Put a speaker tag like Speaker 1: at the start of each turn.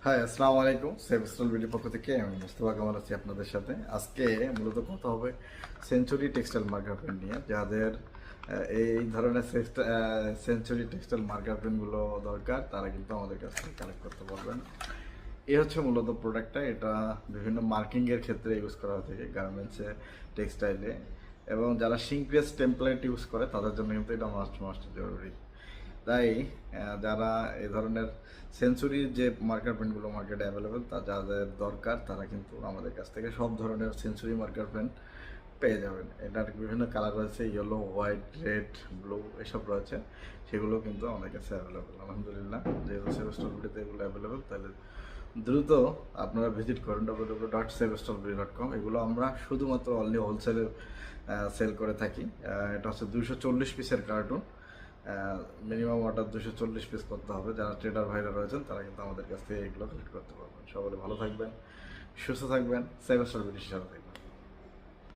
Speaker 1: হ্যাঁ, আসসালামু আলাইকুম। সেভ স্টল ভিডিও পক্ষ থেকে আমি মোস্তফা কামাল আছি আপনাদের সাথে। আজকে মূলত কথা হবে সেঞ্চুরি টেক্সটাইল মার্কার পেন নিয়ে। যাদের এই ধরনের সেঞ্চুরি টেক্সটাইল মার্কার পেনগুলো দরকার, তারা কিন্তু আমাদের কাছ থেকে কালেক্ট করতে পারবেন। এই হচ্ছে মূলত প্রোডাক্টটা। এটা বিভিন্ন মার্কিংয়ের ক্ষেত্রে ইউজ করা হয়ে থাকে গার্মেন্টসে, টেক্সটাইলে, এবং যারা শিঙ্কপ্রেস টেমপ্লেট ইউজ করে তাদের জন্য কিন্তু এটা মাস্ট মাস্ট জরুরি। তাই যারা এই ধরনের সেঞ্চুরির যে মার্কার পেনগুলো মার্কেটে অ্যাভেলেবেল, তা যাদের দরকার তারা কিন্তু আমাদের কাছ থেকে সব ধরনের সেঞ্চুরি মার্কার পেন পেয়ে যাবেন। এটার বিভিন্ন কালার রয়েছে, ইয়েলো, হোয়াইট, রেড, ব্লু, এসব রয়েছে। সেগুলো কিন্তু আমাদের কাছে অ্যাভেলেবেল আলহামদুলিল্লাহ। যেহেতু সেভস্টলবিডিতে এগুলো অ্যাভেলেবেল, তাহলে দ্রুত আপনারা ভিজিট করুন www.sevestolbidi.com। এগুলো আমরা শুধুমাত্র অনলি হোলসেলে সেল করে থাকি। এটা হচ্ছে 240 পিসের কার্টুন। মিনিমাম অর্ডার 240 পিস করতে হবে। যারা ট্রেডার ভাইরা রয়েছেন তারা কিন্তু আমাদের কাছ থেকে এগুলো কালেক্ট করতে পারবেন। সকলে ভালো থাকবেন, সুস্থ থাকবেন, সেভস্টলবিডির সাথে থাকবেন।